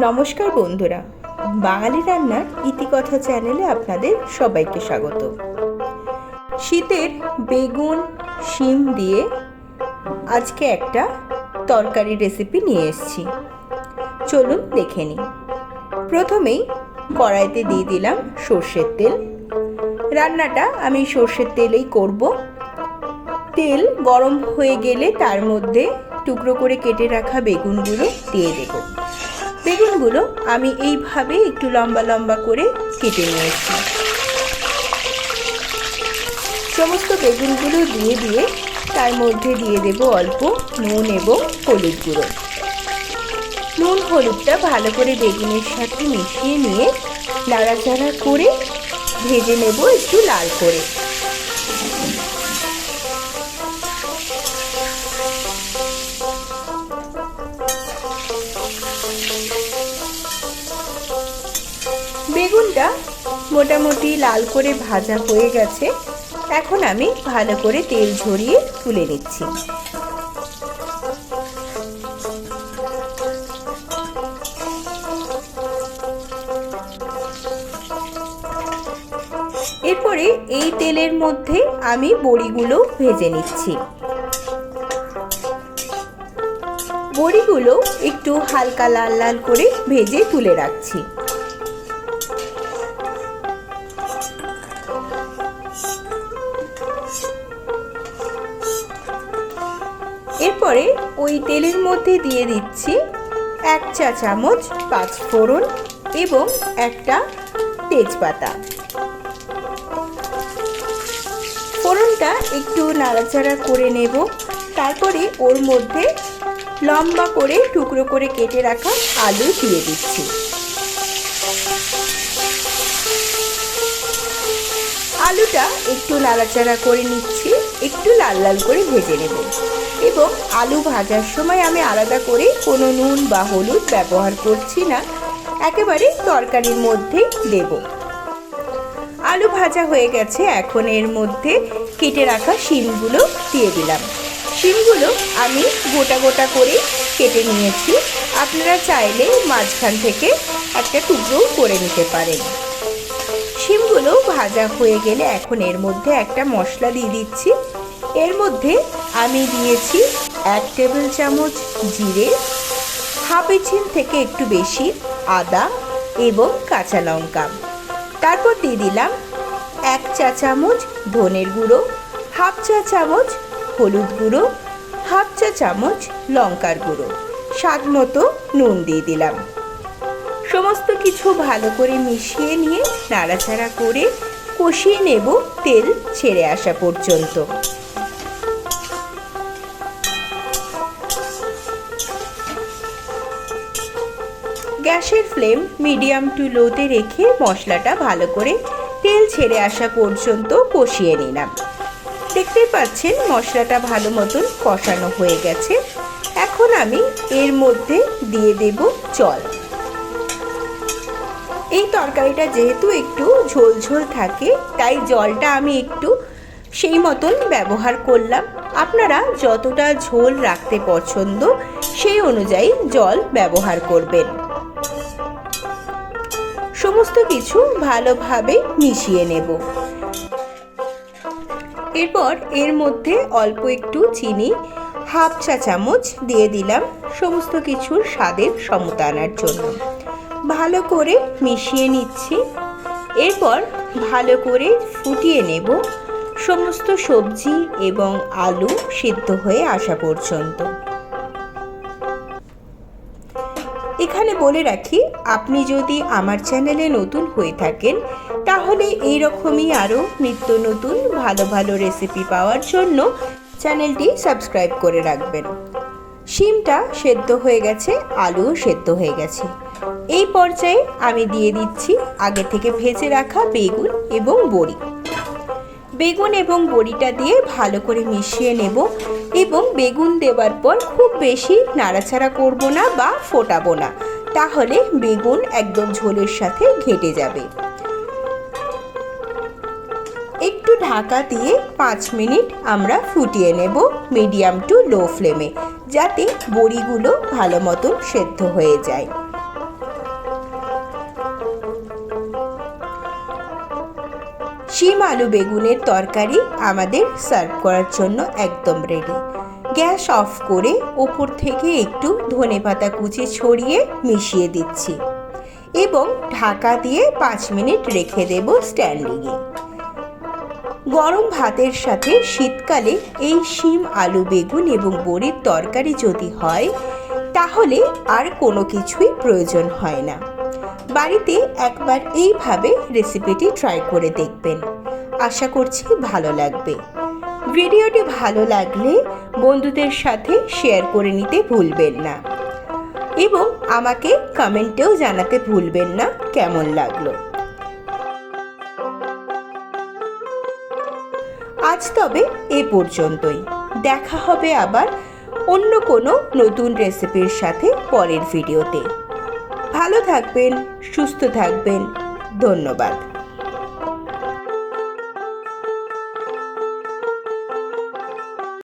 নমস্কার বন্ধুরা, বাঙালি রান্নার ইতিকথা চ্যানেলে আপনাদের সবাইকে স্বাগত। শীতের বেগুন শিম দিয়ে আজকে একটা তরকারি রেসিপি নিয়ে এসেছি, চলুন দেখে নিই। প্রথমেই কড়াইতে দিয়ে দিলাম সর্ষের তেল। রান্নাটা আমি সর্ষের তেলেই করব। তেল গরম হয়ে গেলে তার মধ্যে টুকরো করে কেটে রাখা বেগুনগুলো দিয়ে দেব। বেগুনগুলো আমি এইভাবে একটু লম্বা লম্বা করে কেটে নিয়েছি। সমস্ত বেগুনগুলো দিয়ে তার মধ্যে দিয়ে দেব অল্প নুন এবং হলুদ গুঁড়ো। নুন হলুদটা ভালো করে বেগুনের সাথে মিশিয়ে নিয়ে নাড়াচাড়া করে ভেজে নেব একটু লাল করে। বেগুনটা মোটামুটি লাল করে ভাজা হয়ে গেছে। এখন আমি ভালো করে তেল ঝরিয়ে তুলে নিচ্ছি। এরপরে এই তেলের মধ্যে আমি বড়িগুলো ভেজে নিচ্ছি। বড়িগুলো একটু হালকা লাল লাল করে ভেজে তুলে রাখছি। এরপরে ওই তেলের মধ্যে দিয়ে দিচ্ছি 1 চা চামচ পাঁচফোড়ন এবং একটা তেজপাতা। ফোড়নটা একটু নাড়াচাড়া করে নেব। তারপরে ওর মধ্যে লম্বা করে টুকরো করে কেটে রাখা আলু দিয়ে দিচ্ছি। আলুটা একটু নাড়াচাড়া করে নিচ্ছি, একটু লাল লাল করে ভেজে নেব। এবং আলু ভাজার সময় আমি আলাদা করে কোনো নুন বা হলুদ ব্যবহার করছি না, একেবারে তরকারির মধ্যেই দেব। আলু ভাজা হয়ে গেছে, এখন এর মধ্যে কেটে রাখা শিমগুলো দিয়ে দিলাম। শিমগুলো আমি গোটা গোটা করে কেটে নিয়েছি, আপনারা চাইলে মাঝখান থেকে একটা টুকরো করে নিতে পারেন। শিমগুলো ভাজা হয়ে গেলে এখন এর মধ্যে একটা মশলা দিয়ে দিচ্ছি। এর মধ্যে আমি দিয়েছি 1 টেবিল চামচ জিরে, হাফ ইঞ্চি থেকে একটু বেশি আদা এবং কাঁচা লঙ্কা। তারপর দিয়ে দিলাম 1 চা চামচ ধনের গুঁড়ো, হাফ চা চামচ হলুদ গুঁড়ো, হাফ চা চামচ লঙ্কার গুঁড়ো, স্বাদ মতো নুন দিয়ে দিলাম। সমস্ত কিছু ভালো করে মিশিয়ে নিয়ে নাড়াচাড়া করে কষিয়ে নেব তেল ছেড়ে আসা পর্যন্ত। গ্যাসের ফ্লেম মিডিয়াম টু লোতে রেখে মশলাটা ভালো করে তেল ছেড়ে আসা পর্যন্ত কষিয়ে নিলাম। দেখতেই পাচ্ছেন মশলাটা ভালো মতন কষানো হয়ে গেছে। এখন আমি এর মধ্যে দিয়ে দেব জল। এই তরকারিটা যেহেতু একটু ঝোল ঝোল থাকে, তাই জলটা আমি একটু সেই মতন ব্যবহার করলাম। আপনারা যতটা ঝোল রাখতে পছন্দ সেই অনুযায়ী জল ব্যবহার করবেন। সমস্ত কিছু ভালোভাবে মিশিয়ে নেব। এরপর এর মধ্যে অল্প একটু চিনি, হাফ চা চামচ দিয়ে দিলাম সমস্ত কিছুর স্বাদের সমতা আনার জন্য। ভালো করে মিশিয়ে নিচ্ছি। এরপর ভালো করে ফুটিয়ে নেব সমস্ত সবজি এবং আলু সিদ্ধ হয়ে আসা পর্যন্ত। এখানে বলে রাখি, আপনি যদি আমার চ্যানেলে নতুন হয়ে থাকেন তাহলে এই রকমই আরও নিত্য নতুন ভালো ভালো রেসিপি পাওয়ার জন্য চ্যানেলটি সাবস্ক্রাইব করে রাখবেন। শিমটা সেদ্ধ হয়ে গেছে, আলুও সেদ্ধ হয়ে গেছে। এই পর্যায়ে আমি দিয়ে দিচ্ছি আগে থেকে ভেজে রাখা বেগুন এবং বড়ি। বেগুন এবং বড়িটা দিয়ে ভালো করে মিশিয়ে নেব এবং বেগুন দেওয়ার পর খুব বেশি নাড়াচাড়া করব না বা ফোটাবো না, তাহলে বেগুন একদম ঝোলের সাথে ঘেটে যাবে। একটু ঢাকা দিয়ে 5 মিনিট আমরা ফুটিয়ে নেব মিডিয়াম টু লো ফ্লেমে, যাতে বড়িগুলো ভালো মতো সেদ্ধ হয়ে যায়। শিম আলু বেগুনের তরকারি আমাদের সার্ভ করার জন্য একদম রেডি। গ্যাস অফ করে ওপর থেকে একটু ধনেপাতা কুচি ছড়িয়ে মিশিয়ে দিচ্ছি এবং ঢাকা দিয়ে 5 মিনিট রেখে দেব স্ট্যান্ডিংয়ে। গরম ভাতের সাথে শীতকালে এই শিম আলু বেগুন এবং বড়ির তরকারি যদি হয় তাহলে আর কোনো কিছুই প্রয়োজন হয় না। বাড়িতে একবার এইভাবে রেসিপিটি ট্রাই করে দেখবেন, আশা করছি ভালো লাগবে। ভিডিওটি ভালো লাগলে বন্ধুদের সাথে শেয়ার করে নিতে ভুলবেন না এবং আমাকে কমেন্টেও জানাতে ভুলবেন না কেমন লাগলো। আজ তবে এ পর্যন্তই, দেখা হবে আবার অন্য কোনো নতুন রেসিপির সাথে পরের ভিডিওতে। ভালো থাকবেন, সুস্থ থাকবেন, ধন্যবাদ।